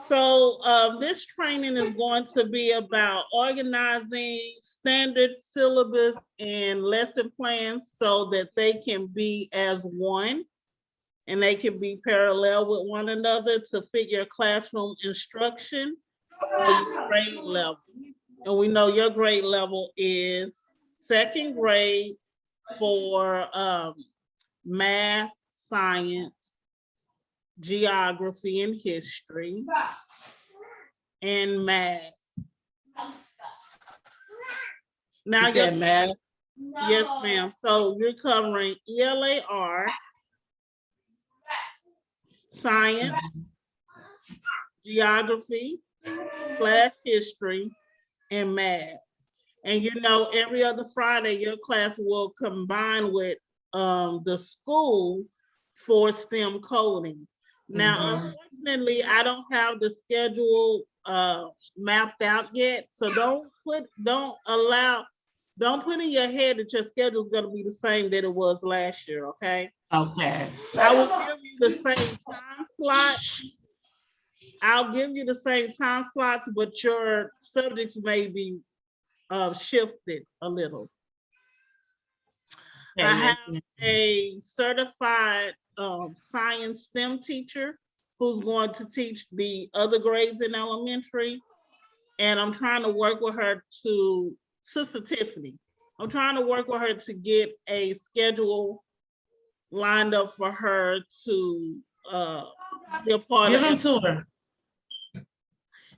So this training is going to be about organizing standard syllabus and lesson plans so that they can be as one and they can be parallel with one another to fit your classroom instruction for your grade level. And we know your grade level is second grade for math, science, geography, and history, and math. Now, you said math? Yes, ma'am. So you're covering ELAR, science, geography, class history, and math. And you know, every other Friday, your class will combine with the school for STEM coding. Now, unfortunately, I don't have the schedule mapped out yet. So don't put in your head that your schedule is going to be the same that it was last year, okay? Okay. I will give you the same time slots. I'll give you the same time slots, but your subjects may be shifted a little. Okay, I have a certified science STEM teacher who's going to teach the other grades in elementary. And I'm trying to work with her Sister Tiffany. I'm trying to work with her to get a schedule lined up for her to be a part Give of. them to her.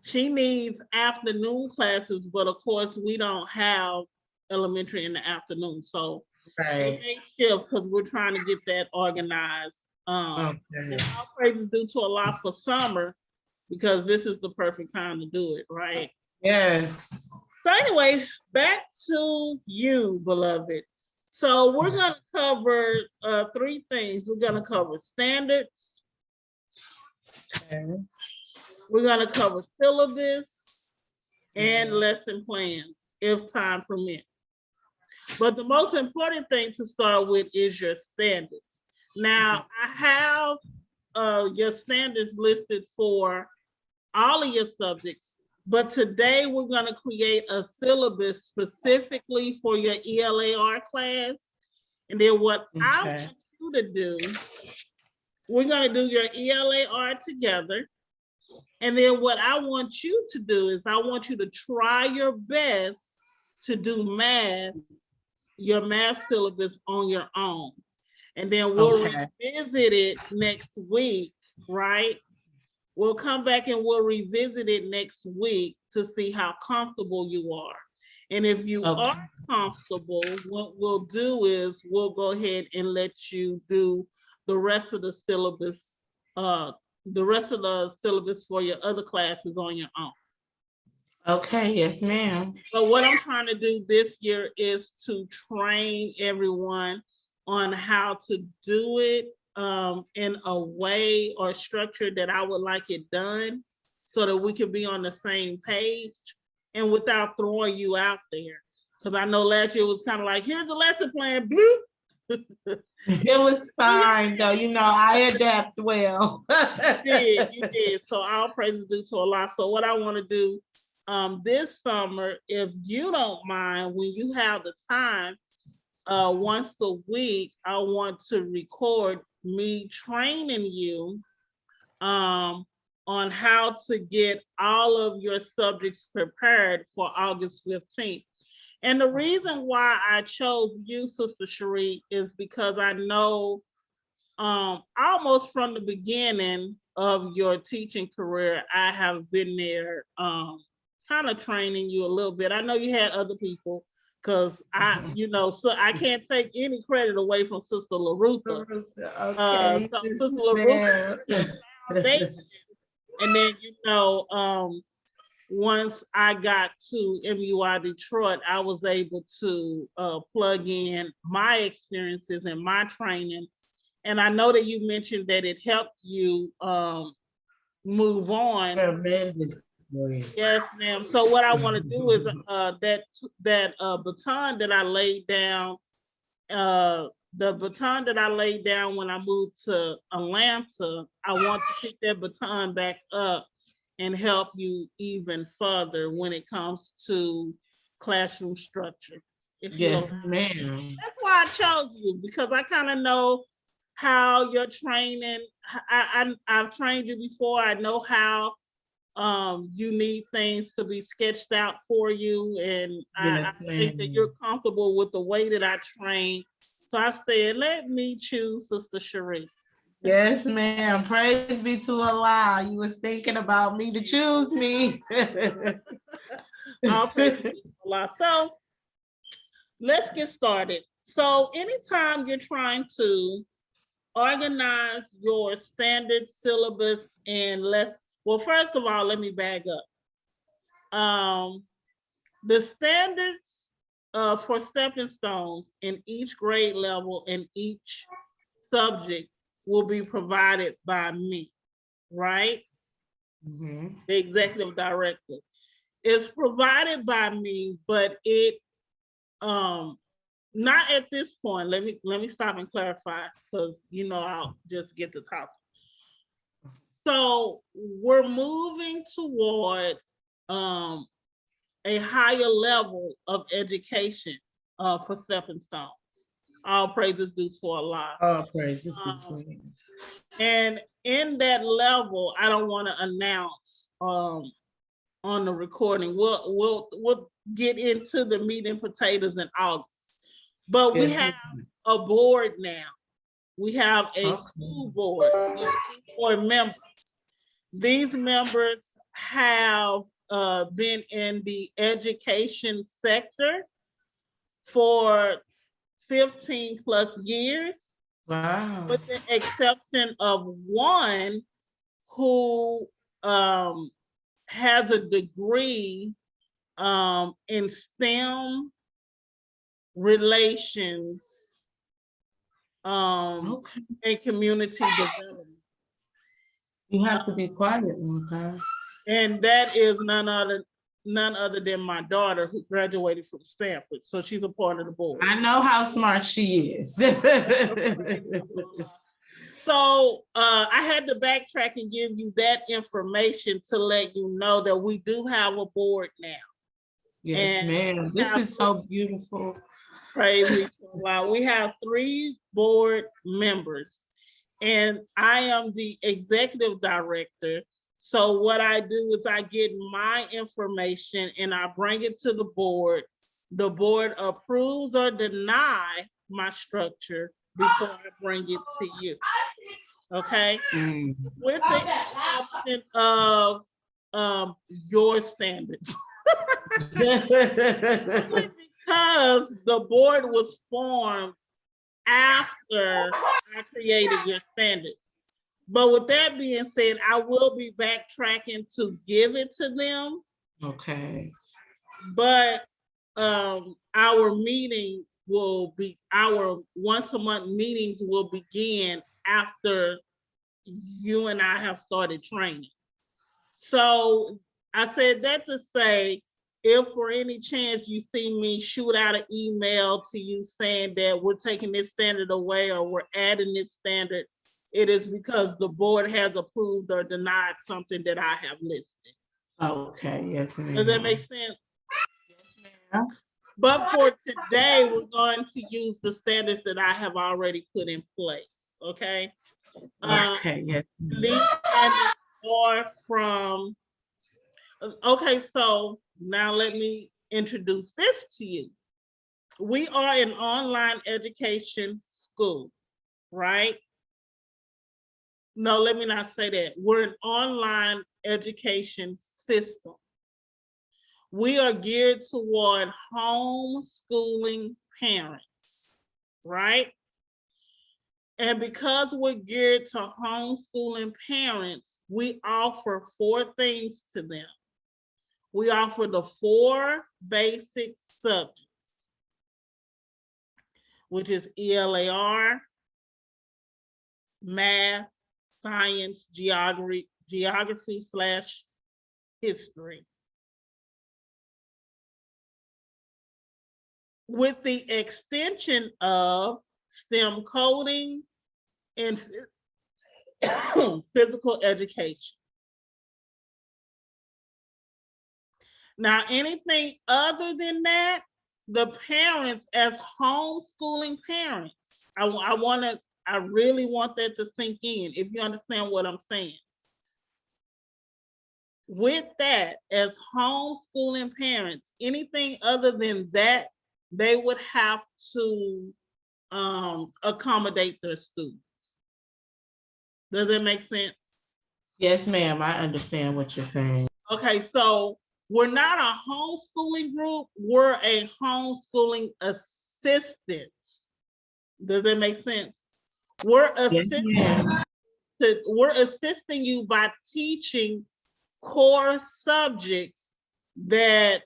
She needs afternoon classes, but of course we don't have elementary in the afternoon. So it may shift because we're trying to get that organized. And our praise is due to a lot for summer because this is the perfect time to do it, right? Yes. So anyway, back to you, beloved. So we're going to cover three things. We're going to cover standards. Okay. We're going to cover syllabus and lesson plans, if time permits. But the most important thing to start with is your standards. Now, I have your standards listed for all of your subjects, but today we're going to create a syllabus specifically for your ELAR class. And then what I want you to do, we're going to do your ELAR together. And then what I want you to do is I want you to try your best to do math, your math syllabus on your own. And then we'll revisit it next week, right? We'll come back and we'll revisit it next week to see how comfortable you are. And if you are comfortable, what we'll do is we'll go ahead and let you do the rest of the syllabus, for your other classes on your own. Okay, yes, ma'am. But what I'm trying to do this year is to train everyone on how to do it in a way or structure that I would like it done so that we can be on the same page and without throwing you out there. Because I know last year was kind of like, here's a lesson plan, bloop. It was fine though, you know, I adapt well. You did. So all praises due to Allah. So what I want to do this summer, if you don't mind, when you have the time, once a week, I want to record me training you on how to get all of your subjects prepared for August 15th. And the reason why I chose you, Sister Cherie, is because I know almost from the beginning of your teaching career, I have been there kind of training you a little bit. I know you had other people because so I can't take any credit away from Sister LaRutha. Okay. So Sister LaRutha, and then once I got to MUI Detroit, I was able to plug in my experiences and my training. And I know that you mentioned that it helped you move on. Yes, ma'am. So what I want to do is that baton that I laid down, the baton that I laid down when I moved to Atlanta, I want to pick that baton back up and help you even further when it comes to classroom structure. If you Yes, ma'am. That's why I chose you, because I kind of know how your training. I've trained you before. I know how you need things to be sketched out for you, and I Yes, think that ma'am. you're comfortable with the way that I train. So I said, let me choose Sister Cherie. Yes, ma'am. Praise be to Allah. You was thinking about me to choose me. All praise be to Allah. So let's get started. So anytime you're trying to organize your standard syllabus and well, first of all, let me back up. The standards for stepping stones in each grade level and each subject will be provided by me, right? Mhm. The executive director. It's provided by me, but it not at this point. Let me stop and clarify, because I'll just get to talk. So we're moving toward a higher level of education for stepping stones. All praises due to Allah. All praises. And in that level, I don't want to announce on the recording. We'll get into the meat and potatoes in August. But we have a board now. We have a school board, members. These members have been in the education sector for 15 plus years. Wow. With the exception of one who has a degree in STEM relations and community development. You have to be quiet, okay? And that is none other than my daughter, who graduated from Stanford. So she's a part of the board. I know how smart she is. So I had to backtrack and give you that information to let you know that we do have a board now. Yes, ma'am. This is so beautiful. Praise be to Allah. We have 3 board members, and I am the executive director. So what I do is I get my information and I bring it to the board. The board approves or deny my structure before I bring it to you. Okay? With the exception of your standards. Because the board was formed after I created your standards. But with that being said, I will be backtracking to give it to them. Okay. But our meeting will be, our once a month meetings will begin after you and I have started training. So I said that to say, if for any chance you see me shoot out an email to you saying that we're taking this standard away or we're adding this standard, it is because the board has approved or denied something that I have listed. Okay, yes, ma'am. Does that make sense? Yes, ma'am. But for today, we're going to use the standards that I have already put in place, okay? Okay, yes. These standards are from, okay, so now let me introduce this to you. We are an online education school, right? No, let me not say that. We're an online education system. We are geared toward homeschooling parents, right? And because we're geared to homeschooling parents, we offer 4 things to them. We offer the 4 basic subjects, which is ELAR, math, science, geography/history. With the extension of STEM coding and physical education. Now, anything other than that, the parents as homeschooling parents, I really want that to sink in, if you understand what I'm saying. With that, as homeschooling parents, anything other than that, they would have to accommodate their students. Does that make sense? Yes, ma'am, I understand what you're saying. Okay, so we're not a homeschooling group, we're a homeschooling assistant. Does that make sense? We're Yes, ma'am. assisting you by teaching core subjects that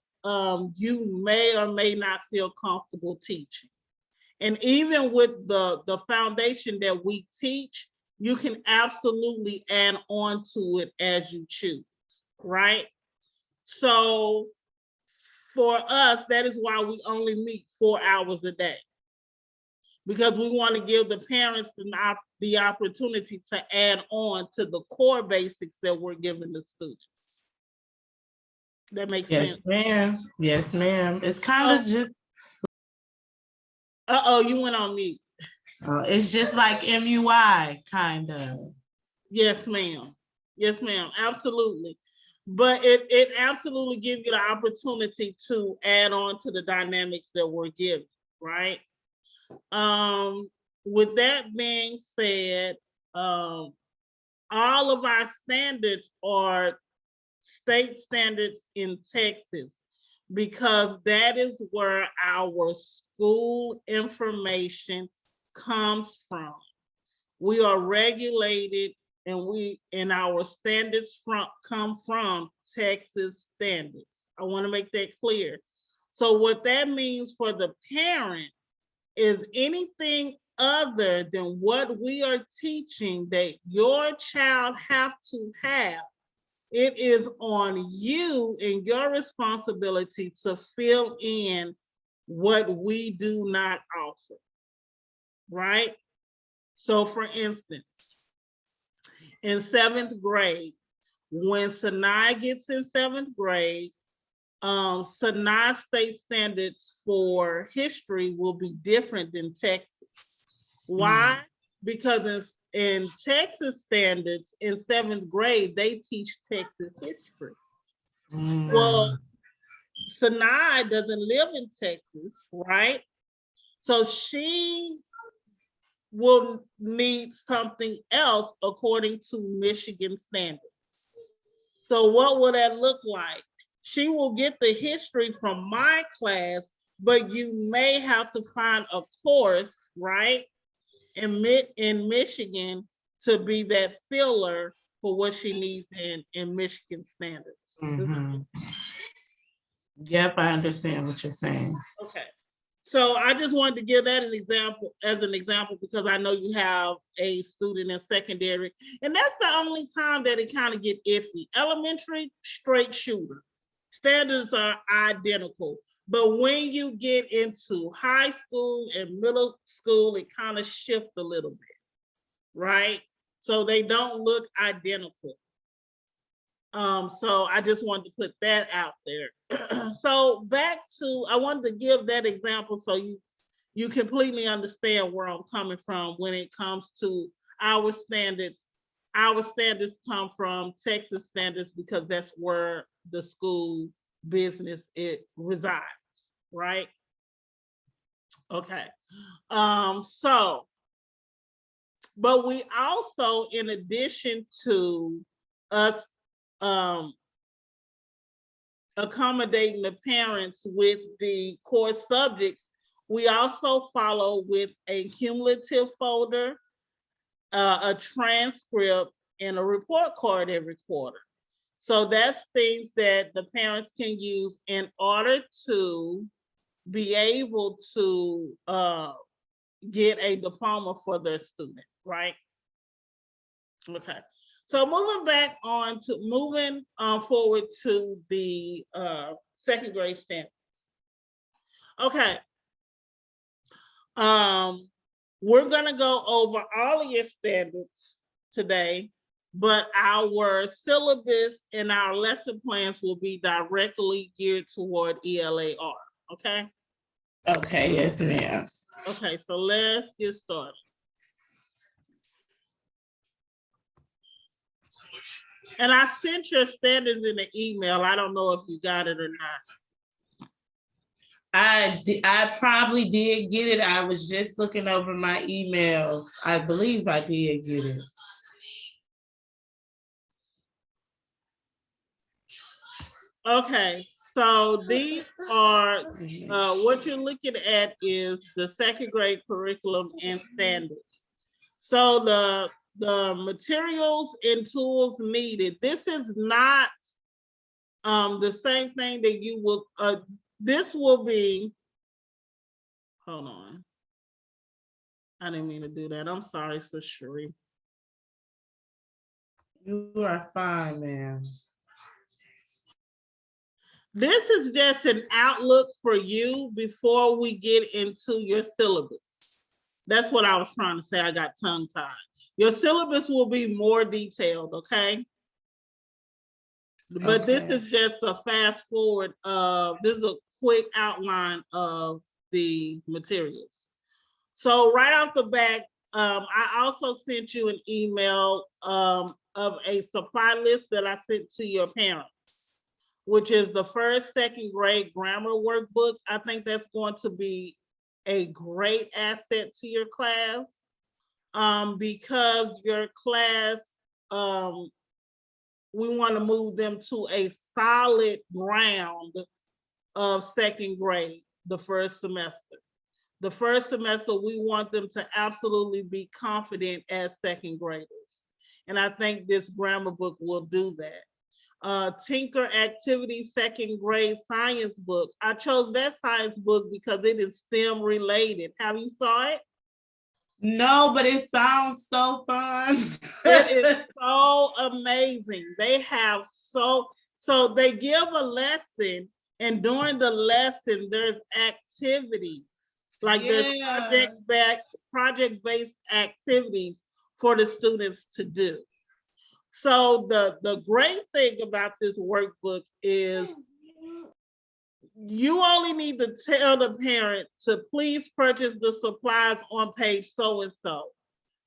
you may or may not feel comfortable teaching. And even with the foundation that we teach, you can absolutely add on to it as you choose, right? So for us, that is why we only meet 4 hours a day, because we want to give the parents the opportunity to add on to the core basics that we're giving the students. That makes Yes, sense? ma'am. Yes, ma'am. It's kind of just. Uh-oh, you went on mute. It's just like MUI, kind of. Yes, ma'am. Yes, ma'am. Absolutely. But it absolutely gives you the opportunity to add on to the dynamics that we're giving, right? With that being said, all of our standards are state standards in Texas, because that is where our school information comes from. We are regulated, and our standards come from Texas standards. I want to make that clear. So what that means for the parent is anything other than what we are teaching that your child have to have, it is on you and your responsibility to fill in what we do not offer, right? So for instance, in 7th grade, when Sinai gets in 7th grade, Sinai state standards for history will be different than Texas. Why? Because in Texas standards, in 7th grade, they teach Texas history. Well, Sinai doesn't live in Texas, right? So she will need something else according to Michigan standards. So what will that look like? She will get the history from my class, but you may have to find a course, right, in Michigan to be that filler for what she needs in Michigan standards. Yep, I understand what you're saying. Okay. So I just wanted to give that as an example, because I know you have a student in secondary, and that's the only time that it kind of get iffy. Elementary, straight shooter. Standards are identical. But when you get into high school and middle school, it kind of shifts a little bit, right? So they don't look identical. So I just wanted to put that out there. So back to, I wanted to give that example so you completely understand where I'm coming from when it comes to our standards. Our standards come from Texas standards because that's where the school business it resides, right? Okay. So, but we also, in addition to us accommodating the parents with the core subjects, we also follow with a cumulative folder, a transcript, and a report card every quarter. So that's things that the parents can use in order to be able to get a diploma for their student, right? Okay. So moving forward to the 2nd grade standards. Okay. We're gonna go over all of your standards today, but our syllabus and our lesson plans will be directly geared toward ELAR, okay? Okay, yes, ma'am. Okay, so let's get started. And I sent your standards in the email. I don't know if you got it or not. I probably did get it. I was just looking over my emails. I believe I did get it. Okay, so these are, what you're looking at is the second grade curriculum and standards. So the materials and tools needed, this is not the same thing that you will, this will be, hold on. I didn't mean to do that. I'm sorry, Sister Cherie. You are fine, ma'am. This is just an outlook for you before we get into your syllabus. That's what I was trying to say. I got tongue tied. Your syllabus will be more detailed, okay? But this is just a fast forward. This is a quick outline of the materials. So right off the bat, I also sent you an email of a supply list that I sent to your parents, which is the first, second grade grammar workbook. I think that's going to be a great asset to your class, because your class, we want to move them to a solid ground of second grade the first semester. The first semester, we want them to absolutely be confident as second graders. And I think this grammar book will do that. Tinker Activity second grade science book. I chose that science book because it is STEM related. Have you saw it? No, but it sounds so fun. It is so amazing. They have so they give a lesson, and during the lesson, there's activities. Like there's project-based activities for the students to do. So the great thing about this workbook is you only need to tell the parent to please purchase the supplies on page so-and-so.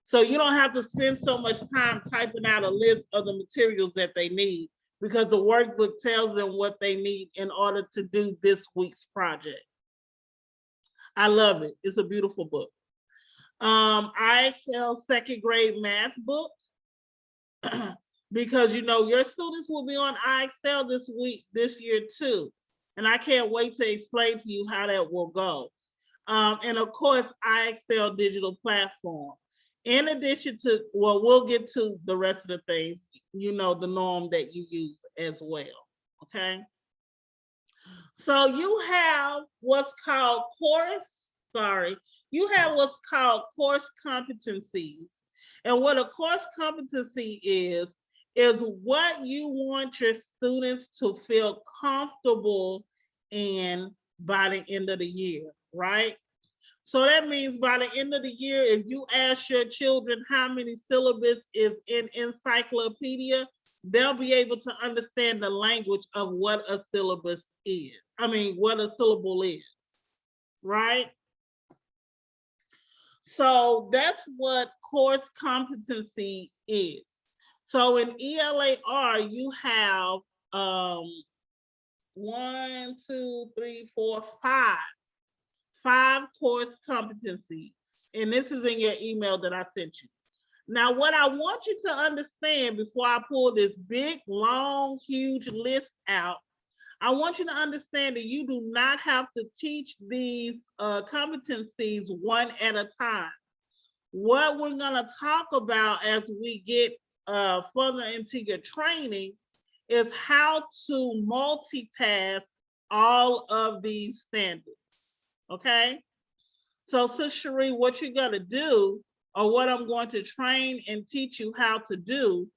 So you don't have to spend so much time typing out a list of the materials that they need, because the workbook tells them what they need in order to do this week's project. I love it. It's a beautiful book. IXL second grade math book, because you know your students will be on IXL this year too. And I can't wait to explain to you how that will go. And of course, IXL digital platform. In addition to, well, we'll get to the rest of the things, you know, the norm that you use as well, okay? So you have what's called course competencies. And what a course competency is what you want your students to feel comfortable in by the end of the year, right? So that means by the end of the year, if you ask your children how many syllabus is in encyclopedia, they'll be able to understand the language of what a syllabus is. I mean, what a syllable is, right? So that's what course competency is. So in ELAR, you have 5 course competencies. And this is in your email that I sent you. Now, what I want you to understand before I pull this big, long, huge list out, I want you to understand that you do not have to teach these competencies one at a time. What we're gonna talk about as we get further into your training is how to multitask all of these standards, okay? So, Sis Cherie, what you're gonna do, or what I'm going to train and teach you how to do,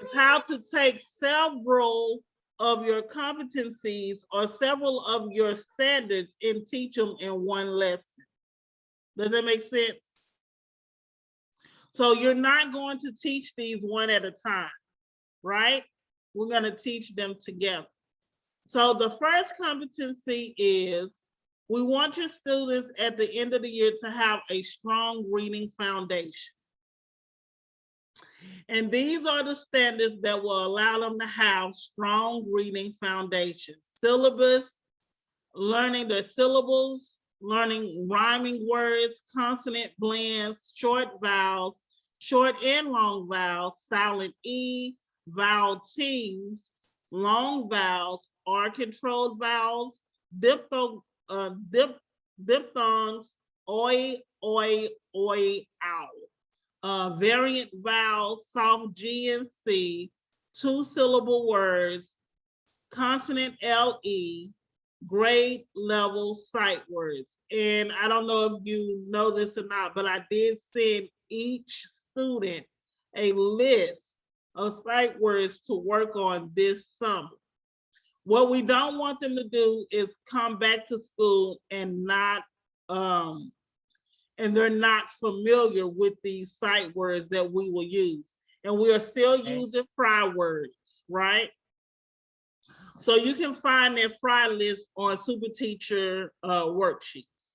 is how to take several of your competencies or several of your standards and teach them in one lesson. Does that make sense? So you're not going to teach these one at a time, right? We're going to teach them together. So the first competency is we want your students at the end of the year to have a strong reading foundation. And these are the standards that will allow them to have strong reading foundations. Syllabus, learning their syllables, learning rhyming words, consonant blends, short vowels, short and long vowels, silent E, vowel teams, long vowels, R-controlled vowels, diphthongs, oi, oi, oi, ow. Variant vowels, soft G and C, two-syllable words, consonant LE, grade level sight words. And I don't know if you know this or not, but I did send each student a list of sight words to work on this summer. What we don't want them to do is come back to school and not and they're not familiar with these sight words that we will use. And we are still using fry words, right? So you can find that fry list on Super Teacher worksheets.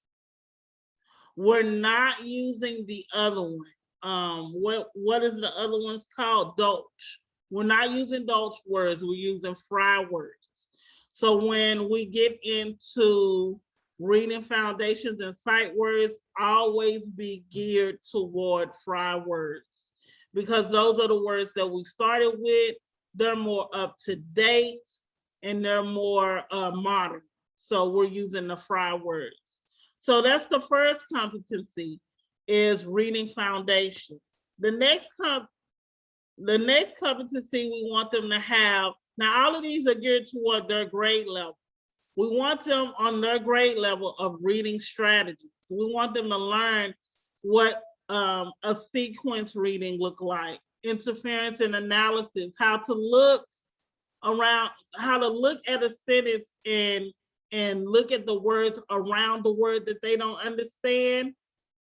We're not using the other one. What is the other one's called? Dolch. We're not using Dolch words, we're using fry words. So when we get into reading foundations and sight words, always be geared toward fry words because those are the words that we started with. They're more up to date and they're more modern. So we're using the fry words. So that's the first competency is reading foundation. The next competency we want them to have, now all of these are geared toward their grade level. We want them on their grade level of reading strategies. We want them to learn what a sequence reading look like, interference and analysis, how to look around, how to look at a sentence and look at the words around the word that they don't understand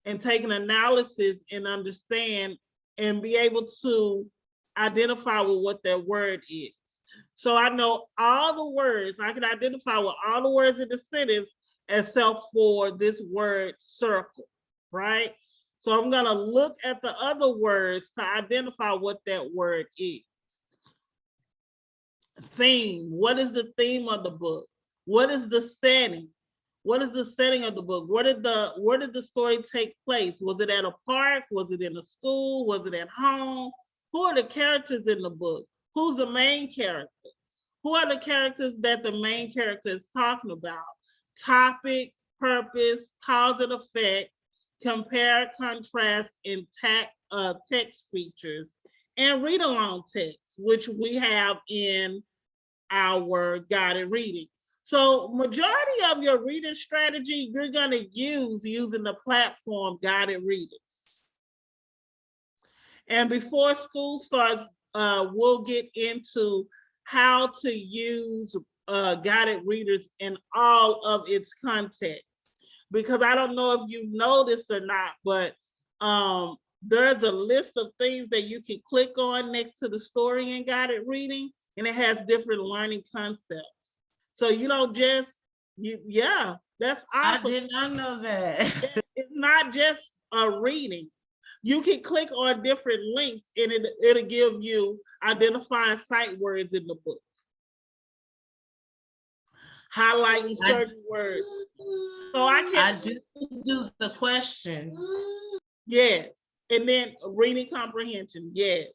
and take an analysis and understand and be able to identify with what that word is. So I know all the words, I can identify with all the words in the sentence except for this word circle, right? So I'm gonna look at the other words to identify what that word is. Theme, what is the theme of the book? What is the setting? What is the setting of the book? Where did the story take place? Was it at a park? Was it in a school? Was it at home? Who are the characters in the book? Who's the main character? Who are the characters that the main character is talking about? Topic, purpose, cause and effect, compare, contrast, and text features, and read along text, which we have in our guided reading. So majority of your reading strategy, you're gonna use using the platform Guided Readers. And before school starts, we'll get into how to use guided readers in all of its context. Because I don't know if you noticed or not, but there's a list of things that you can click on next to the story in guided reading, and it has different learning concepts. So you don't just, yeah, that's awesome. I did not know that. It's not just a reading. You can click on different links and it'll give you identifying sight words in the book. Highlighting certain words. So I do the question. Yes. And then reading comprehension. Yes.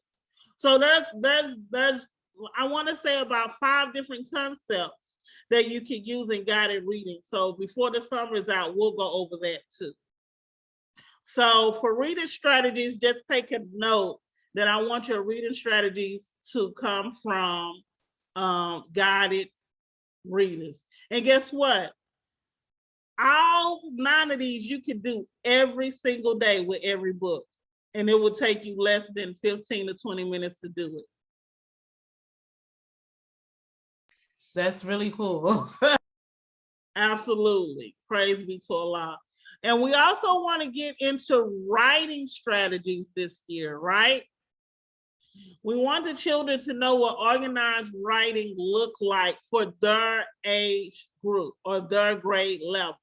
So there's I want to say about 5 different concepts that you can use in guided reading. So before the summer is out, we'll go over that too. So for reading strategies, just take a note that I want your reading strategies to come from guided readers. And guess what? All 9 of these you can do every single day with every book. And it will take you less than 15 to 20 minutes to do it. That's really cool. Absolutely. Praise be to Allah. And we also want to get into writing strategies this year, right? We want the children to know what organized writing look like for their age group or their grade level.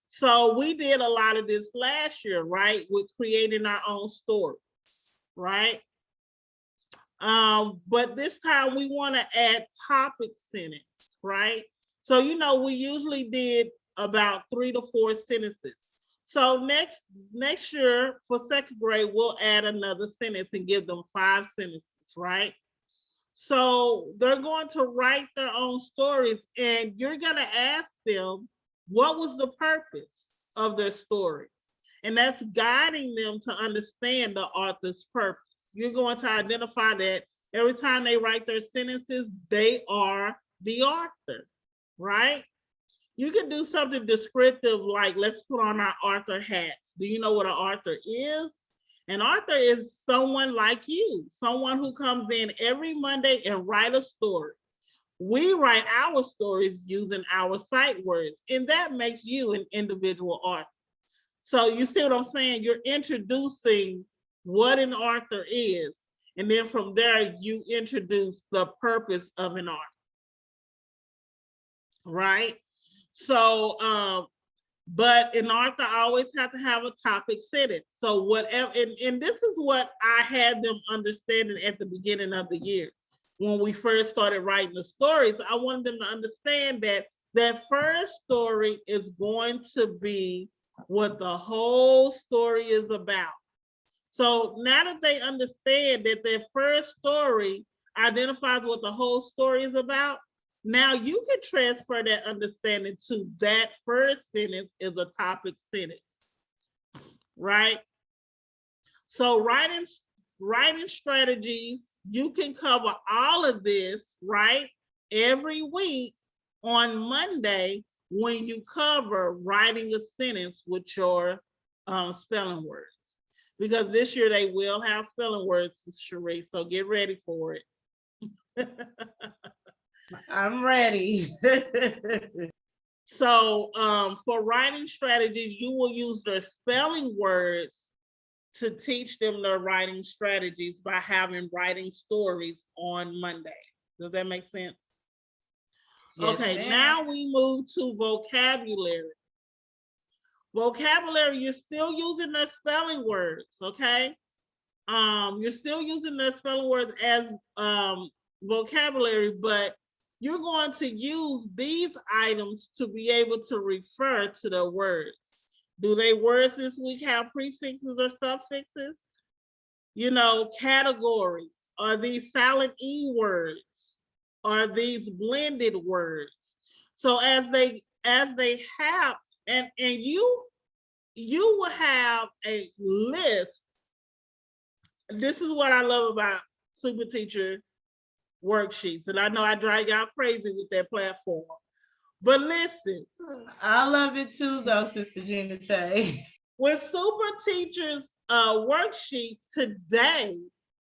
So we did a lot of this last year, right? With creating our own stories, right? But this time we want to add topic sentence, right? So, we usually did about 3 to 4 sentences. So next year for second grade, we'll add another sentence and give them 5 sentences, right? So they're going to write their own stories, and you're going to ask them what was the purpose of their story. And that's guiding them to understand the author's purpose. You're going to identify that every time they write their sentences, they are the author, right? You can do something descriptive like, let's put on our author hats. Do you know what an author is? An author is someone like you, someone who comes in every Monday and write a story. We write our stories using our sight words, and that makes you an individual author. So you see what I'm saying? You're introducing what an author is, and then from there, you introduce the purpose of an author, right? So, but an author always have to have a topic sentence. So whatever, and this is what I had them understanding at the beginning of the year. When we first started writing the stories, I wanted them to understand that that first story is going to be what the whole story is about. So now that they understand that their first story identifies what the whole story is about, now you can transfer that understanding to that first sentence is a topic sentence, right? So writing strategies, you can cover all of this, right? Every week on Monday when you cover writing a sentence with your spelling words. Because this year they will have spelling words, Cherie, so get ready for it. I'm ready. So for writing strategies, you will use their spelling words to teach them their writing strategies by having writing stories on Monday. Does that make sense? Yes, okay, now we move to vocabulary. Vocabulary, you're still using their spelling words, okay? You're still using their spelling words as vocabulary, but you're going to use these items to be able to refer to the words. Do they words this week have prefixes or suffixes? Categories. Are these silent E words? Are these blended words? So as they have, and you will have a list. This is what I love about Super Teacher worksheets, and I know I drive y'all crazy with that platform. But listen, I love it too, though, Sister Gina Tay. With Super Teacher's worksheet today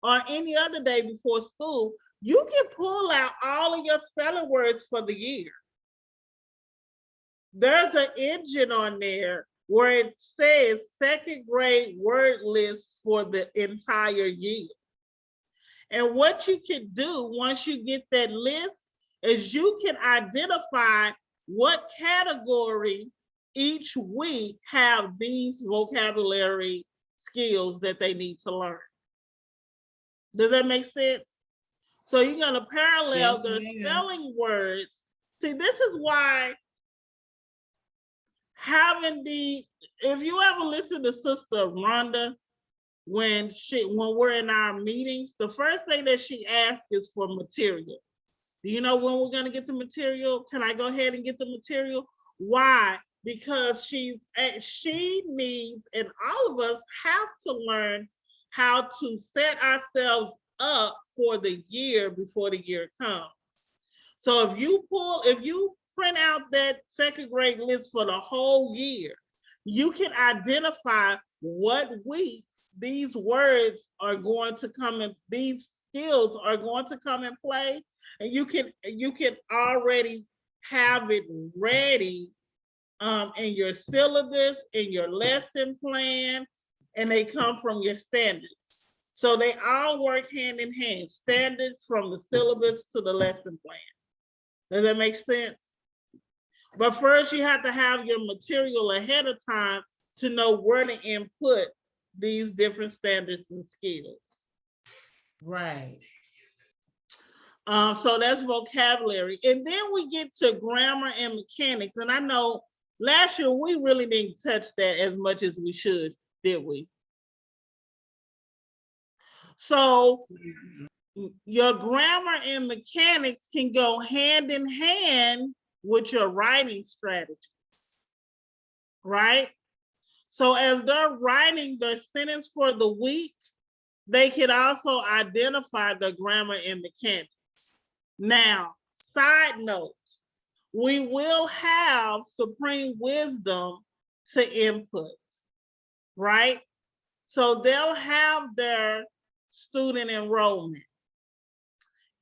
or any other day before school, you can pull out all of your spelling words for the year. There's an engine on there where it says second grade word list for the entire year. And what you can do once you get that list is you can identify what category each week have these vocabulary skills that they need to learn. Does that make sense? So you're going to parallel their spelling words. See, this is why if you ever listen to Sister Rhonda, when we're in our meetings, the first thing that she asks is for material. Do you know when we're going to get the material? Can I go ahead and get the material? Why? Because she needs, and all of us have to learn how to set ourselves up for the year before the year comes. So if you print out that second grade list for the whole year, you can identify what weeks these words are going to come in, these skills are going to come in play, and you can already have it ready in your syllabus, in your lesson plan, and they come from your standards. So they all work hand in hand, standards from the syllabus to the lesson plan. Does that make sense? But first you have to have your material ahead of time to know where to input these different standards and skills. Right. So that's vocabulary. And then we get to grammar and mechanics. And I know last year we really didn't touch that as much as we should, did we? So your grammar and mechanics can go hand in hand with your writing strategies, right? So as they're writing their sentence for the week, they can also identify the grammar and mechanics. Now, side note, we will have supreme wisdom to input, right? So they'll have their student enrollment.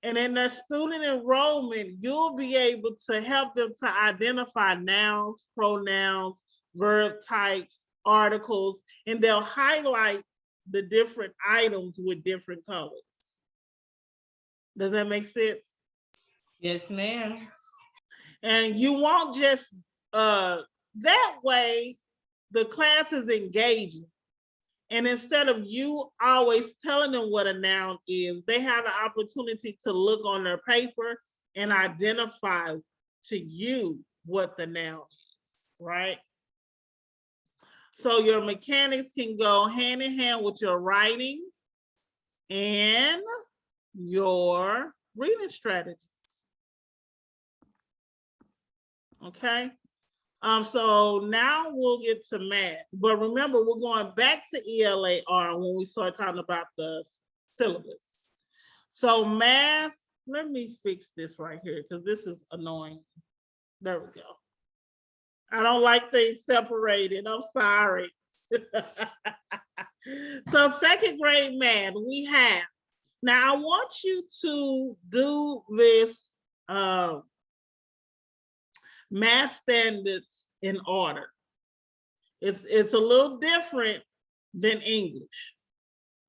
And in their student enrollment, you'll be able to help them to identify nouns, pronouns, verb types, articles, and they'll highlight the different items with different colors. Does that make sense? Yes, ma'am. And you won't just, that way, the class is engaging. And instead of you always telling them what a noun is, they have the opportunity to look on their paper and identify to you what the noun is, right? So your mechanics can go hand in hand with your writing and your reading strategies. Okay. So now we'll get to math, but remember we're going back to ELAR when we start talking about the syllabus. So math, let me fix this right here because this is annoying. There we go. I don't like things separated. I'm sorry. So second grade math we have. Now I want you to do this math standards in order. It's a little different than English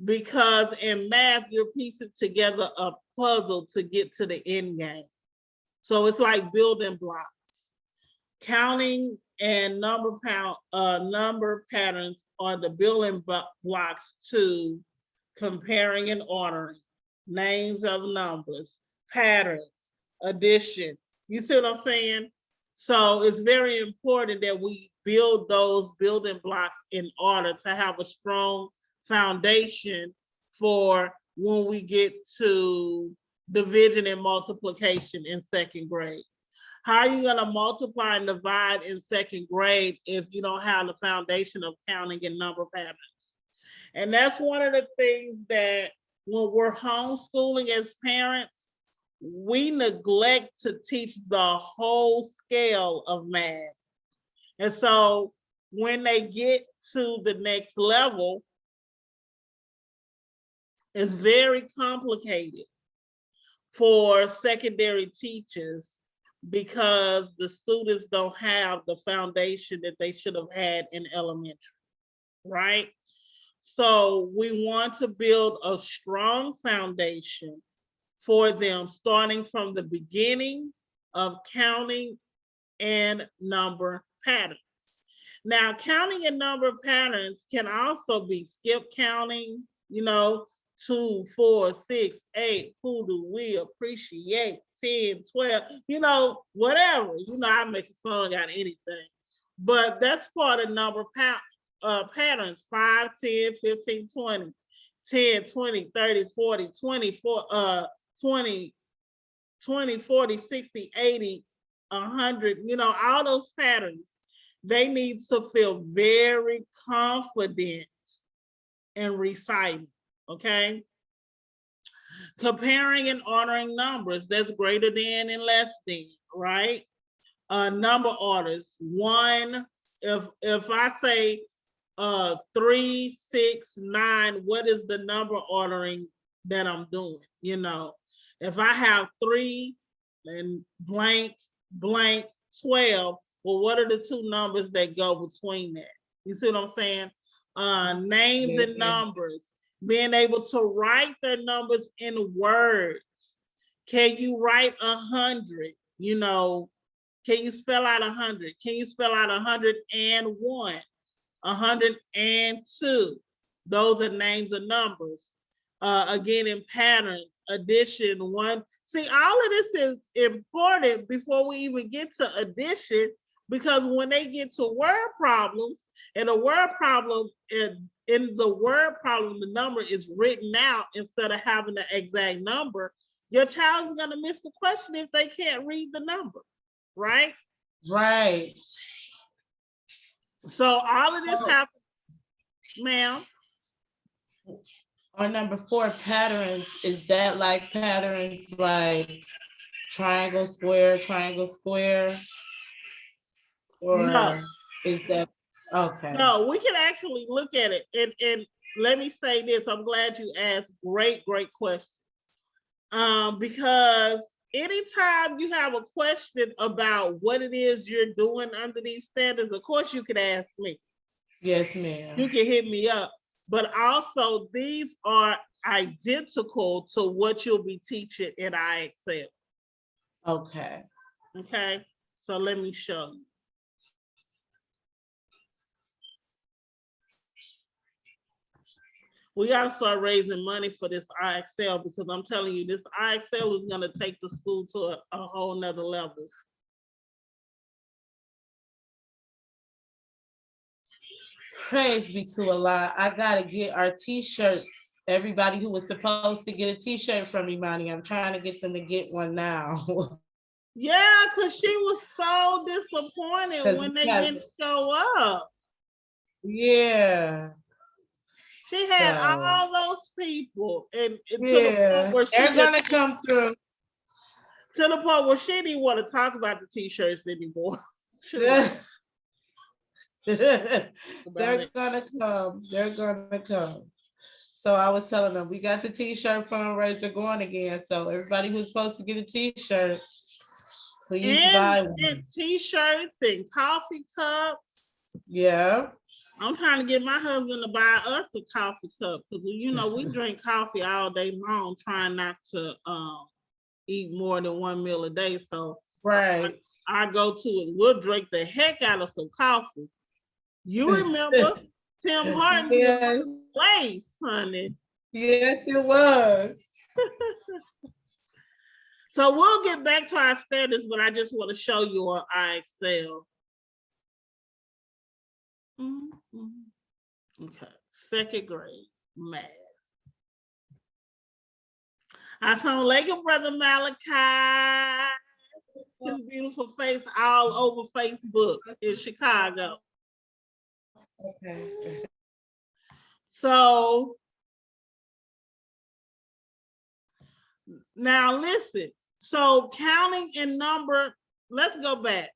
because in math, you're piecing together a puzzle to get to the end game. So it's like building blocks. Counting and number patterns are the building blocks to comparing and ordering, names of numbers, patterns, addition. You see what I'm saying? So it's very important that we build those building blocks in order to have a strong foundation for when we get to division and multiplication in second grade. How are you going to multiply and divide in second grade if you don't have the foundation of counting and number patterns? And that's one of the things that when we're homeschooling as parents, we neglect to teach the whole scale of math. And so when they get to the next level, it's very complicated for secondary teachers because the students don't have the foundation that they should have had in elementary, right? So we want to build a strong foundation for them starting from the beginning of counting and number patterns. Now, counting and number patterns can also be skip counting, 2, 4, 6, 8, who do we appreciate, 10, 12, whatever. I make a song out of anything. But that's part of number patterns, 5, 10, 15, 20, 10, 20, 30, 40, 24, 20, 40, 60, 80, 100, all those patterns, they need to feel very confident in reciting, okay? Comparing and ordering numbers, that's greater than and less than, right? Number orders, 1, if I say 3, 6, 9, what is the number ordering that I'm doing, If I have 3 and blank, blank, 12, Well, what are the two numbers that go between that? You see what I'm saying? Names and numbers, being able to write their numbers in words. Can you write 100? You know, can you spell out 100? Can you spell out 101? 102? Those are names and numbers. Again, in patterns, addition, one. See, all of this is important before we even get to addition, because when they get to word problems, and a word problem, in the word problem, the number is written out instead of having the exact number. Your child is going to miss the question if they can't read the number, right? Right. So all of this happens, ma'am. On number 4, patterns, is that like patterns like triangle, square, or No. is that okay? No, we can actually look at it. And let me say this, I'm glad you asked. Great question. Because anytime you have a question about what it is you're doing under these standards, of course you can ask me. Yes, ma'am. You can hit me up. But also, these are identical to what you'll be teaching in IXL. Okay. Okay, so let me show you. We got to start raising money for this IXL, because I'm telling you, this IXL is going to take the school to a whole nother level. Praise be to Allah. I gotta get our t-shirts. Everybody who was supposed to get a t-shirt from Imani, I'm trying to get them to get one now. Yeah, because she was so disappointed when they didn't show up. Yeah. She had all those people, and to yeah, the point where they're gonna come through. To the point where she didn't want to talk about the t-shirts anymore. They're gonna come. They're gonna come. So I was telling them, we got the t-shirt fundraiser going again. So everybody who's supposed to get a t-shirt, please buy one. And t-shirts and coffee cups. Yeah. I'm trying to get my husband to buy us a coffee cup, because you know we drink coffee all day long, trying not to eat more than one meal a day. So right, I go to it. We'll drink the heck out of some coffee. You remember Tim Hortons was a place, honey. Yes, it was. So we'll get back to our standards, but I just want to show you on IXL. Okay, 2nd grade math. I saw Lake Brother Malachi, his beautiful face all over Facebook in Chicago. Okay. So now listen. So counting in number, let's go back,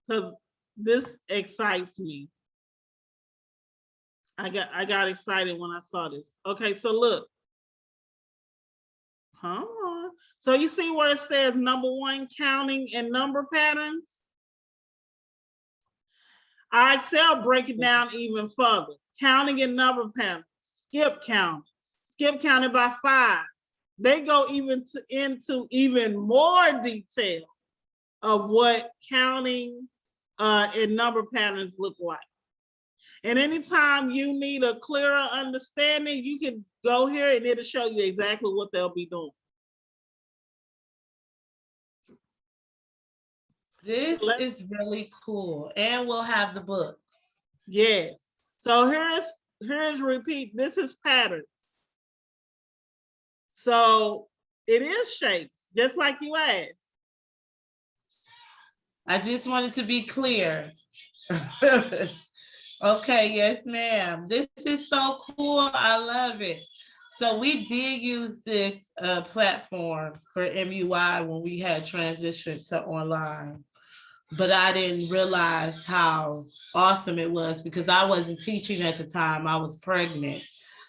because this excites me. I got excited when I saw this. Okay, so look. Come on. So you see where it says number 1, counting and number patterns? IXL break it down even further. Counting and number patterns. Skip count. Skip counted by 5. They go even into even more detail of what counting and number patterns look like. And anytime you need a clearer understanding, you can go here and it'll show you exactly what they'll be doing. This is really cool. And we'll have the books. Yes. So here's repeat. This is patterns. So it is shapes, just like you asked. I just wanted to be clear. Okay, yes, ma'am. This is so cool. I love it. So we did use this platform for MUI when we had transitioned to online, but I didn't realize how awesome it was because I wasn't teaching at the time. I was pregnant.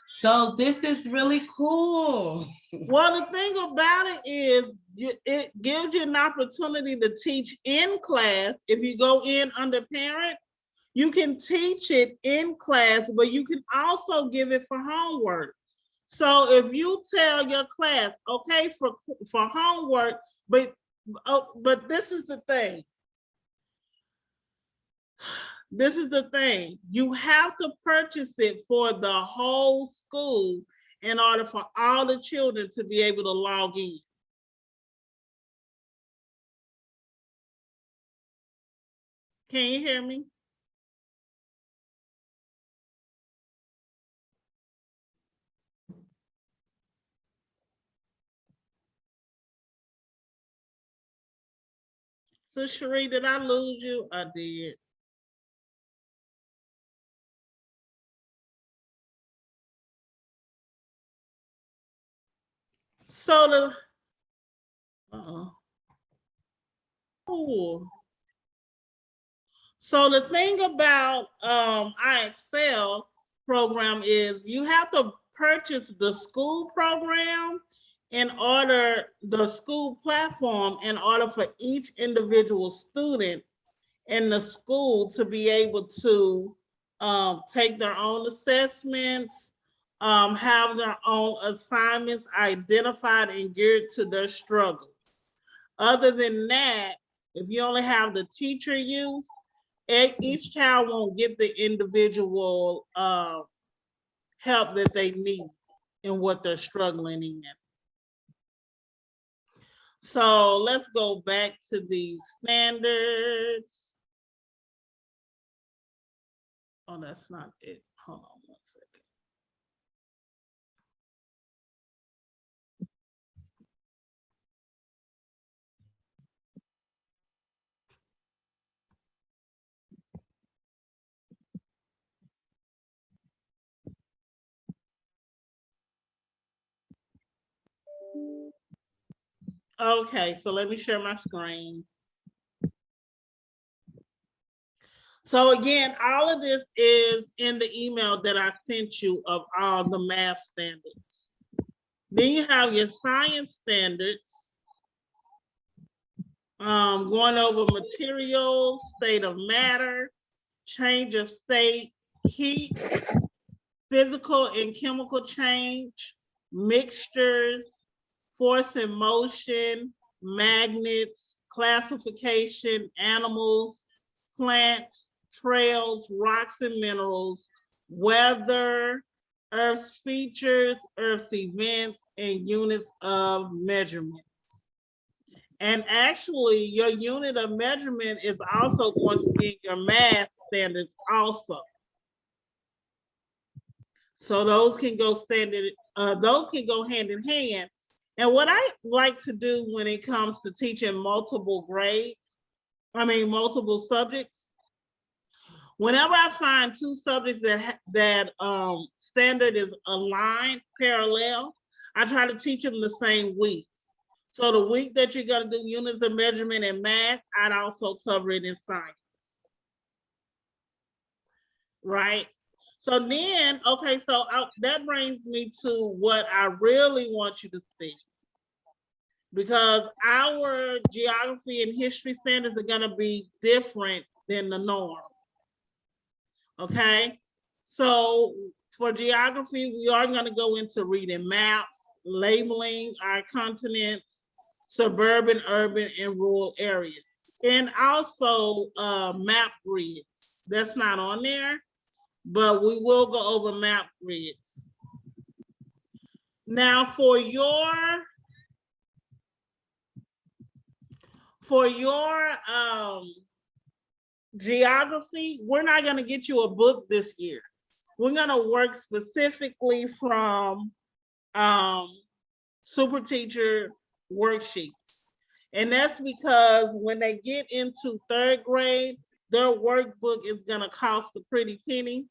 So this is really cool. Well, the thing about it is it gives you an opportunity to teach in class. If you go in under parent, you can teach it in class, but you can also give it for homework. So if you tell your class, okay, for homework, but this is the thing. This is the thing. You have to purchase it for the whole school in order for all the children to be able to log in. Can you hear me? So Cherie, did I lose you? I did. So oh. So the thing about our Excel program is you have to purchase the school program in order, the school platform, in order for each individual student in the school to be able to take their own assessments, have their own assignments identified and geared to their struggles. Other than that, if you only have the teacher use, each child won't get the individual help that they need in what they're struggling in. So let's go back to the standards. Oh, that's not it. Hold on one second. Okay, so let me share my screen. So again, all of this is in the email that I sent you of all the math standards. Then you have your science standards, going over materials, state of matter, change of state, heat, physical and chemical change, mixtures, force and motion, magnets, classification, animals, plants, trails, rocks and minerals, weather, Earth's features, Earth's events, and units of measurement. And actually, your unit of measurement is also going to be your math standards also. So those can go those can go hand in hand. And what I like to do when it comes to teaching multiple multiple subjects, whenever I find two subjects that standard is aligned, parallel, I try to teach them the same week. So the week that you're gonna do units of measurement in math, I'd also cover it in science, right? So then, okay, so that brings me to what I really want you to see. Because our geography and history standards are gonna be different than the norm, okay? So for geography, we are gonna go into reading maps, labeling our continents, suburban, urban, and rural areas. And also map grids. That's not on there, but we will go over map grids. Now for your geography, we're not going to get you a book this year. We're going to work specifically from super teacher worksheets. And that's because when they get into third grade, their workbook is going to cost a pretty penny.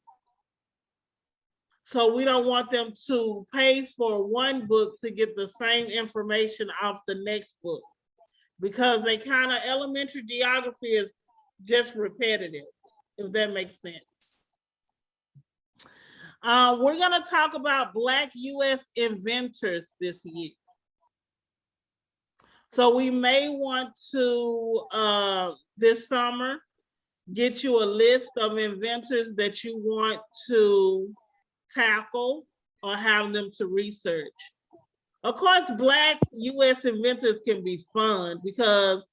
So we don't want them to pay for one book to get the same information off the next book, because they kind of, elementary geography is just repetitive, if that makes sense. We're going to talk about Black U.S. inventors this year. So we may want to, this summer, get you a list of inventors that you want to tackle or have them to research. Of course, Black US inventors can be fun because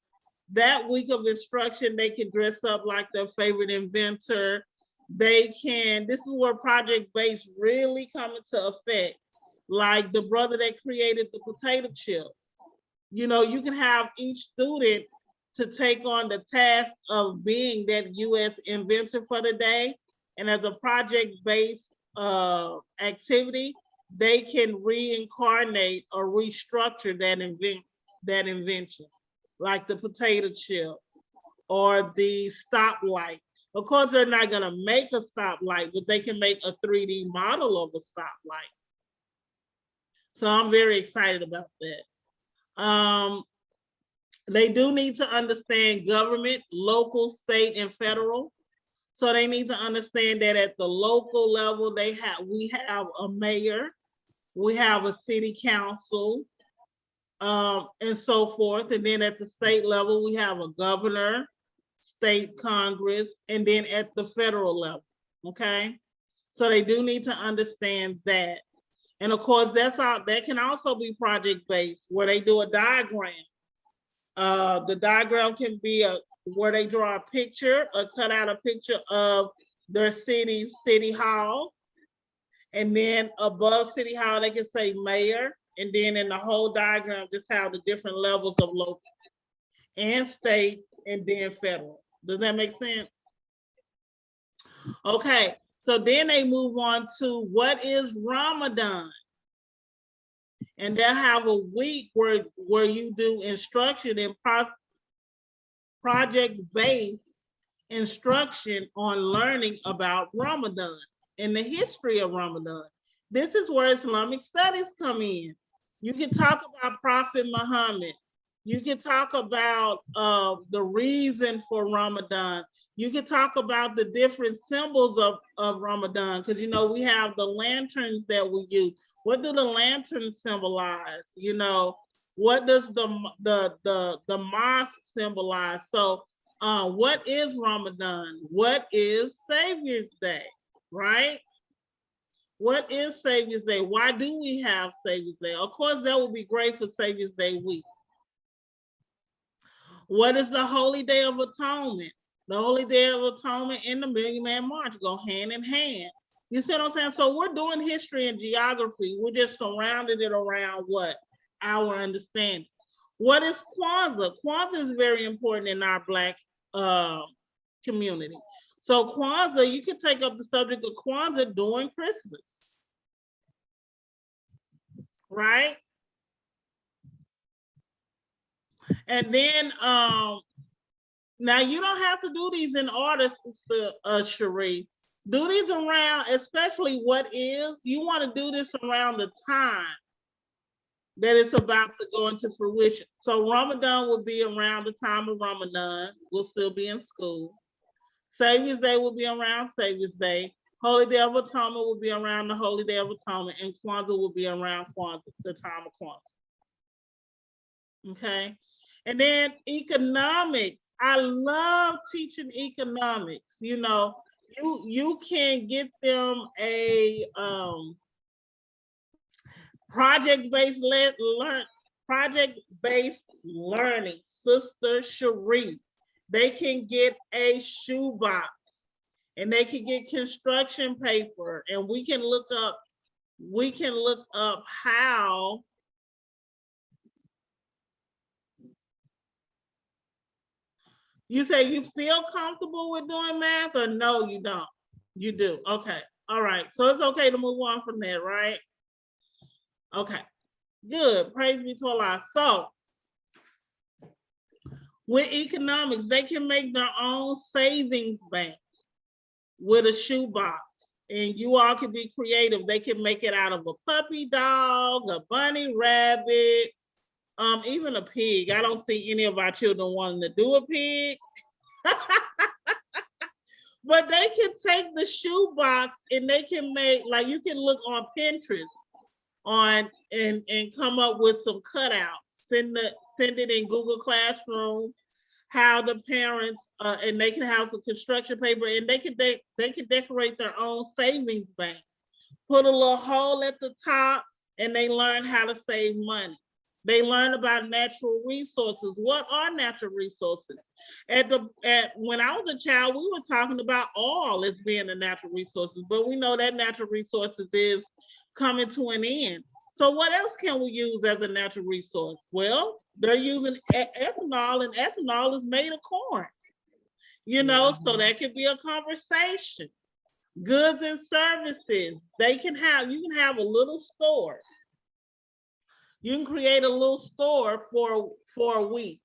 that week of instruction, they can dress up like their favorite inventor. They can, this is where project-based really come into effect. Like the brother that created the potato chip. You know, you can have each student to take on the task of being that US inventor for the day. And as a project-based activity, they can reincarnate or restructure that invention, like the potato chip or the stoplight. Of course, they're not gonna make a stoplight, but they can make a 3D model of a stoplight. So I'm very excited about that. They do need to understand government, local, state, and federal. So they need to understand that at the local level, we have a mayor, we have a city council, and so forth. And then at the state level, we have a governor, state Congress, and then at the federal level, okay? So they do need to understand that. And of course, that can also be project-based, where they do a diagram. The diagram can be where they draw a picture or cut out a picture of their city's city hall. And then above city hall, they can say mayor. And then in the whole diagram, just have the different levels of local and state and then federal. Does that make sense? Okay, so then they move on to what is Ramadan? And they'll have a week where you do instruction and project-based instruction on learning about Ramadan and the history of Ramadan. This is where Islamic studies come in. You can talk about Prophet Muhammad. You can talk about the reason for Ramadan. You can talk about the different symbols of Ramadan, because, you know, we have the lanterns that we use. What do the lanterns symbolize? You know, what does the mosque symbolize? So what is Ramadan? What is Savior's Day, right? What is Savior's Day? Why do we have Savior's Day? Of course, that would be great for Savior's Day week. What is the Holy Day of Atonement? The Holy Day of Atonement and the Million Man March go hand in hand. You see what I'm saying? So we're doing history and geography. We're just surrounding it around what? Our understanding. What is Kwanzaa? Kwanzaa is very important in our Black community. So Kwanzaa, you can take up the subject of Kwanzaa during Christmas, right? And then, now you don't have to do these in order, Sister Cherie. Do these around, especially what is, you want to do this around the time that it's about to go into fruition. So Ramadan will be around the time of Ramadan. We'll still be in school. Savior's Day will be around Savior's Day. Holy Day of Atonement will be around the Holy Day of Atonement, and Kwanzaa will be around Kwanzaa, the time of Kwanzaa. Okay. And then economics. I love teaching economics. You know, you can get them a project-based learning, Sister Cherie. They can get a shoebox and they can get construction paper, and we can look up how you say you feel comfortable with doing math, or no, you don't? You do. Okay. All right. So it's okay to move on from there, right? Okay. Good. Praise be to Allah. So with economics, they can make their own savings bank with a shoebox. And you all can be creative. They can make it out of a puppy dog, a bunny rabbit, even a pig. I don't see any of our children wanting to do a pig. But they can take the shoebox and they can make, like, you can look on Pinterest and come up with some cutouts. Send send it in Google Classroom, how the parents, and they can have some construction paper, and they can decorate their own savings bank. Put a little hole at the top, and they learn how to save money. They learn about natural resources. What are natural resources? When I was a child, we were talking about oil as being a natural resources, but we know that natural resources is coming to an end. So what else can we use as a natural resource? Well, they're using ethanol, and ethanol is made of corn. You know, so that could be a conversation. Goods and services. You can have a little store. You can create a little store for a week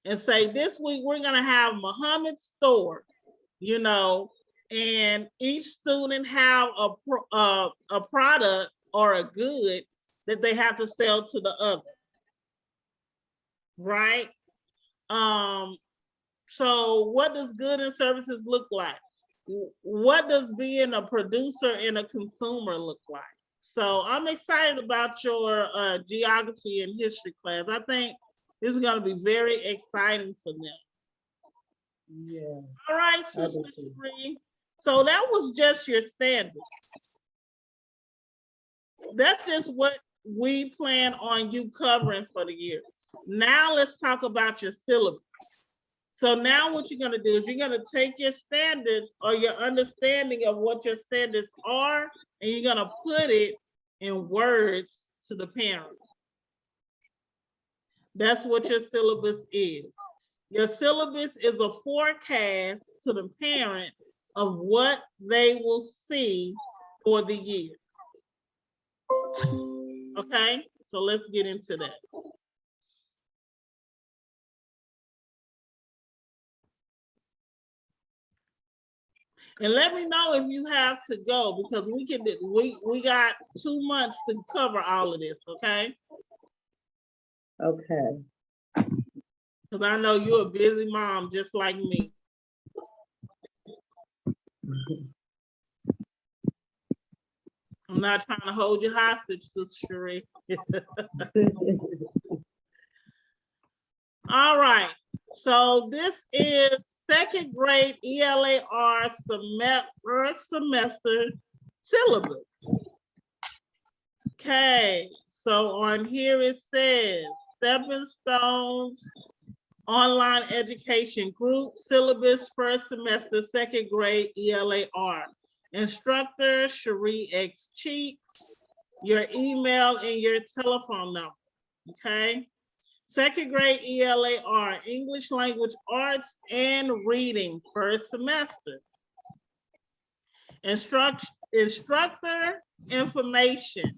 and say, this week we're gonna have Muhammad's store, you know, and each student have a product or a good that they have to sell to the other, right? So what does good and services look like? What does being a producer and a consumer look like? So I'm excited about your geography and history class. I think this is going to be very exciting for them. Yeah. All right, Sister Sheree. So that was just your standards. That's just what we plan on you covering for the year. Now let's talk about your syllabus. So now what you're going to do is you're going to take your standards or your understanding of what your standards are, and you're going to put it in words to the parent. That's what your syllabus is. Your syllabus is a forecast to the parent of what they will see for the year. Okay, so let's get into that. And let me know if you have to go, because we got 2 months to cover all of this, okay? Okay. Because I know you're a busy mom just like me. I'm not trying to hold you hostage, Sister Sheree. All right, so this is second grade ELAR first semester syllabus. Okay, so on here it says Stepping Stones Online Education Group Syllabus First Semester Second Grade ELAR. Instructor Sheree X Cheeks, your email and your telephone number, okay? Second grade ELAR, English Language Arts and Reading, first semester. Instructor information.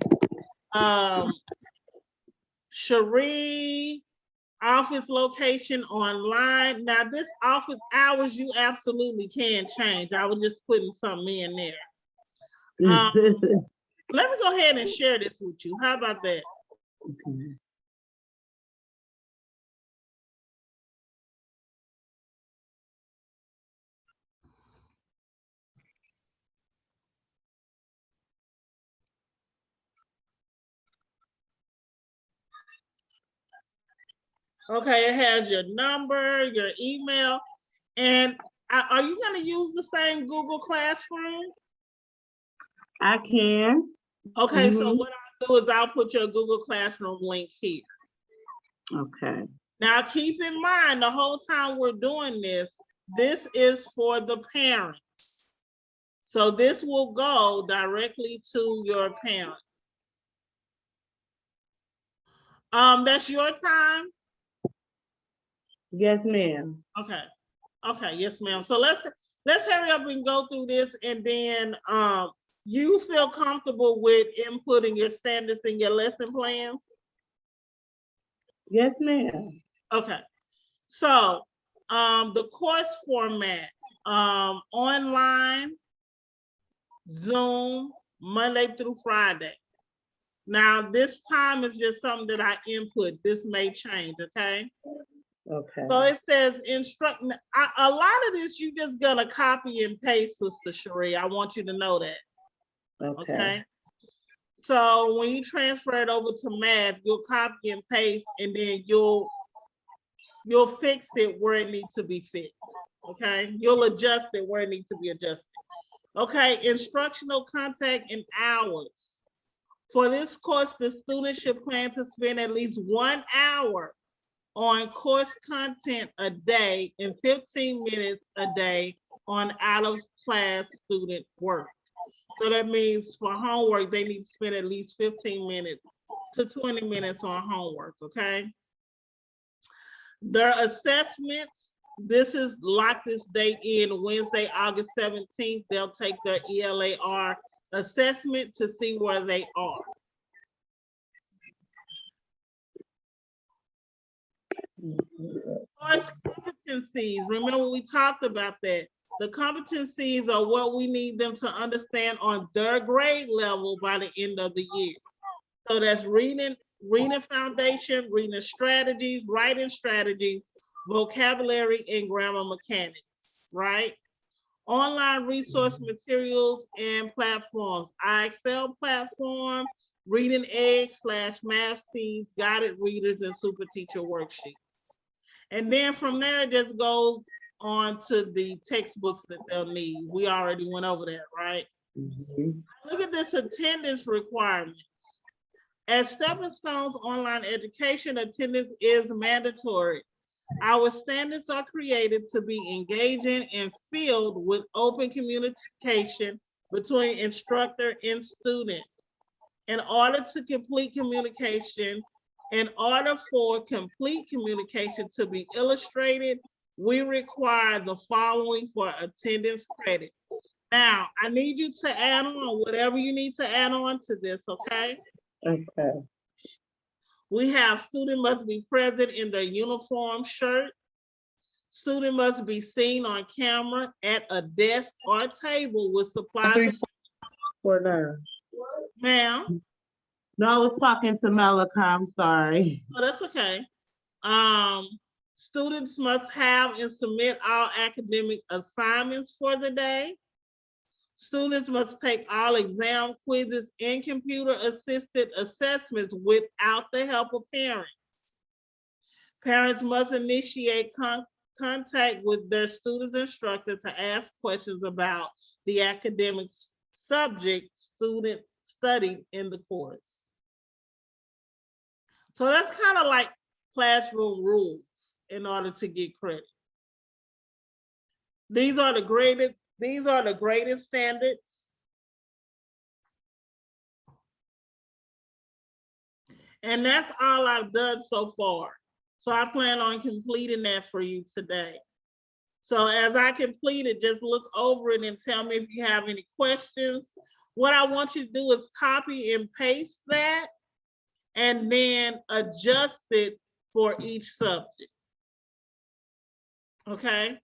Sheree, office location online. Now this office hours you absolutely can change. I was just putting something in there. Let me go ahead and share this with you. How about that? Okay. Okay, it has your number, your email, and are you going to use the same Google Classroom? I can. Okay, so what I'll do is I'll put your Google Classroom link here. Okay. Now keep in mind, the whole time we're doing this, this is for the parents. So this will go directly to your parent. That's your time? Yes, ma'am. Okay. Okay, yes, ma'am. So let's hurry up and go through this, and then you feel comfortable with inputting your standards in your lesson plans? Yes, ma'am. Okay. So the course format, online, Zoom, Monday through Friday. Now this time is just something that I input. This may change, okay? Okay. So it says instruct. A lot of this you just gonna copy and paste, Sister Sheree. I want you to know that. Okay. So when you transfer it over to math, you'll copy and paste, and then you'll you'll fix it where it needs to be fixed. Okay, you'll adjust it where it needs to be adjusted. Okay, instructional content and hours. For this course, the student should plan to spend at least 1 hour on course content a day and 15 minutes a day on out-of-class student work. So that means for homework, they need to spend at least 15 minutes to 20 minutes on homework, okay? Their assessments, this is lock this date in Wednesday, August 17th. They'll take their ELAR assessment to see where they are. Course competencies, remember we talked about that. The competencies are what we need them to understand on their grade level by the end of the year. So that's reading foundation, reading strategies, writing strategies, vocabulary, and grammar mechanics, right? Online resource materials and platforms, iExcel platform, Reading Egg/Math Seeds, guided readers, and super teacher worksheets. And then from there, it just goes on to the textbooks that they'll need. We already went over that, right? Look at this attendance requirements. As Stepping Stones online education, attendance is mandatory. Our standards are created to be engaging and filled with open communication between instructor and student. In order for complete communication to be illustrated, we require the following for attendance credit. Now, I need you to add on whatever you need to add on to this, okay? Okay. We have student must be present in their uniform shirt. Student must be seen on camera at a desk or table with supplies. For now. Ma'am? No, I was talking to Malachi, I'm sorry. Oh, that's okay. Students must have and submit all academic assignments for the day. Students must take all exam quizzes and computer-assisted assessments without the help of parents. Parents must initiate contact with their student's instructor to ask questions about the academic subject student studied in the course. So that's kind of like classroom rules in order to get credit. These are the graded standards. And that's all I've done so far. So I plan on completing that for you today. So as I complete it, just look over it and tell me if you have any questions. What I want you to do is copy and paste that and then adjust it for each subject. Okay?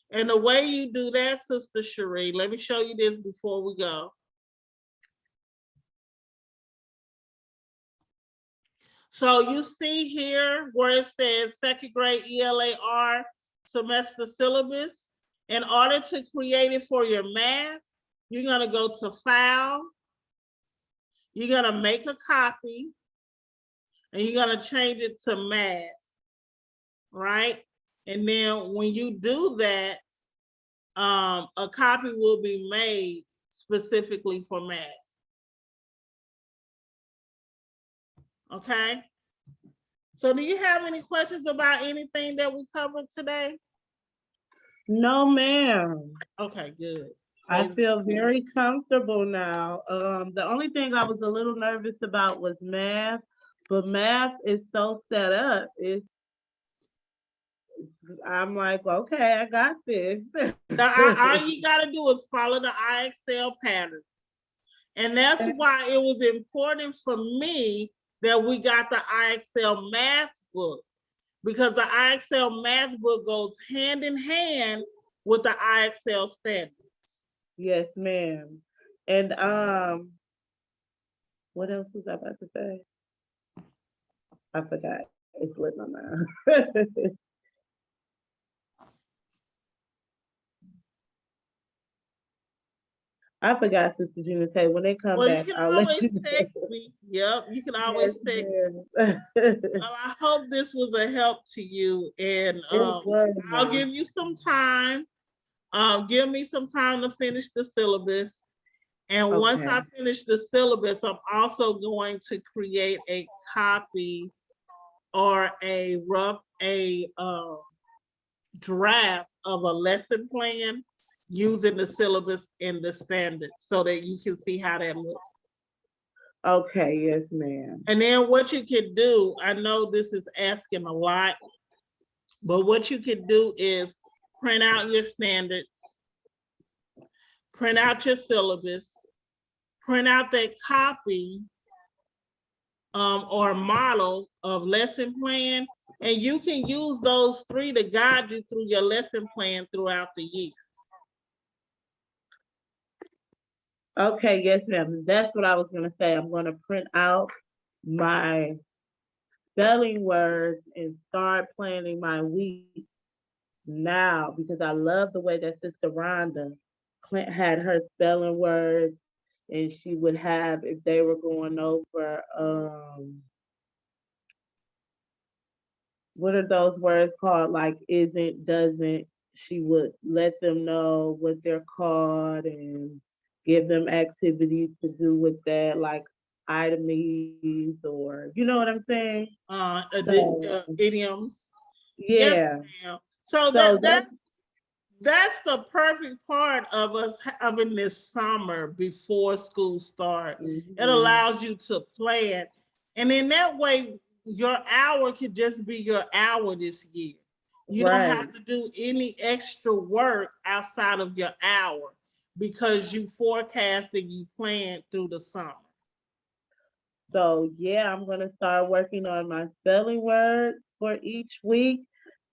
And the way you do that, Sister Cherie, let me show you this before we go. So you see here where it says second grade ELAR semester syllabus. In order to create it for your math, you're gonna go to File, you're gonna make a copy, and you're gonna change it to Math, right? And then when you do that, a copy will be made specifically for math. Okay? So do you have any questions about anything that we covered today? No, ma'am. Okay, good. I feel very comfortable now. The only thing I was a little nervous about was math, but math is so set up. I'm like, okay, I got this. Now, all you gotta do is follow the iExcel pattern. And that's why it was important for me that we got the iExcel math book, because the iExcel math book goes hand in hand with the iExcel standards. Yes, ma'am. And what else was I about to say? I forgot. It slipped my mind. I forgot, Sister Gina. Say when they come Well, you back, can I'll let always you know. text me. Yep, you can Yes, always text. ma'am. Well, I hope this was a help to you, and It was, I'll ma'am. give you some time. Give me some time to finish the syllabus. And once Okay. I finish the syllabus, I'm also going to create a copy or a draft of a lesson plan using the syllabus and the standards so that you can see how that looks. Okay, yes, ma'am. And then what you can do, I know this is asking a lot, but what you can do is print out your standards, print out your syllabus, print out that copy or model of lesson plan, and you can use those three to guide you through your lesson plan throughout the year. Okay, yes, ma'am. That's what I was gonna say. I'm gonna print out my spelling words and start planning my week now because I love the way that Sister Rhonda had her spelling words, and she would have if they were going over what are those words called, like isn't, doesn't, she would let them know what they're called and give them activities to do with that, like itemies, or you know what I'm saying? So Idioms. Yes, yeah. ma'am. So So that's the perfect part of us having this summer before school starts. It mhm, allows you to plan. And in that way, your hour could just be your hour this year. You don't right. have to do any extra work outside of your hour because you forecast and you plan through the summer. So yeah, I'm gonna start working on my spelling words for each week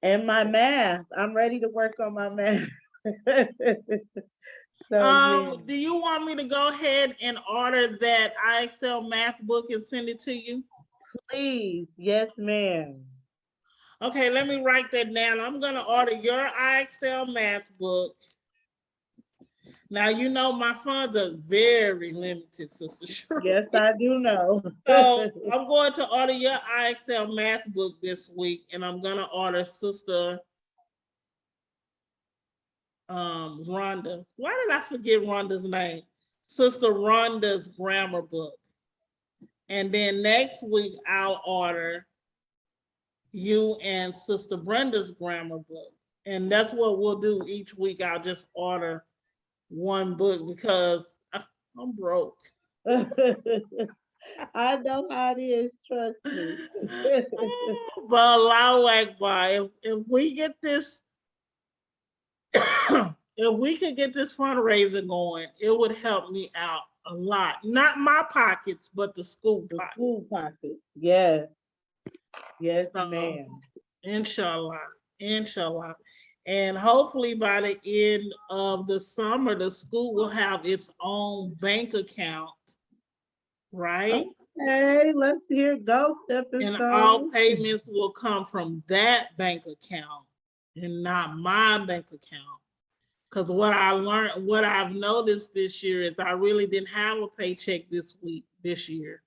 and my math. I'm ready to work on my math. So yeah, Do you want me to go ahead and order that IXL math book and send it to you? please, yes, ma'am. Okay, let me write that down. I'm gonna order your IXL math book. Now you know my funds are very limited, Sister Yes, Shirley. I do know. So I'm going to order your IXL math book this week, and I'm gonna order Sister Rhonda. Why did I forget Rhonda's name? Sister Rhonda's grammar book. And then next week I'll order you and Sister Brenda's grammar book. And that's what we'll do each week. I'll just order one book because I'm broke. I know how it is, trust me. But Allahu Akbar, if we get this, if we could get this fundraiser going, it would help me out a lot. Not my pockets, but the school The pocket. school pocket. Yes, yes, So ma'am. inshallah, inshallah. And hopefully by the end of the summer, the school will have its own bank account, right? Okay, let's hear go, stepping And all stones. payments will come from that bank account and not my bank account. Because what I learned, what I've noticed this year is I really didn't have a paycheck this year.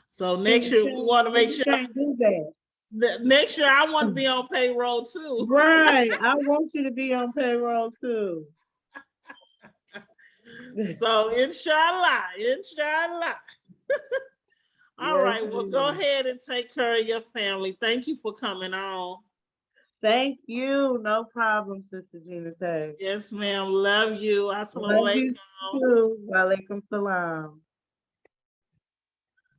So next year we want to make You sure can't do that. next year I want to be on payroll too. Right. I want you to be on payroll too. So inshallah, inshallah. All Yes, right, well, go ma'am. ahead and take care of your family. Thank you for coming on. Thank you. No problem, Sister Gina Tay. Yes, ma'am. Love you. Assalamu Love you alaikum. too. Walaikum salam.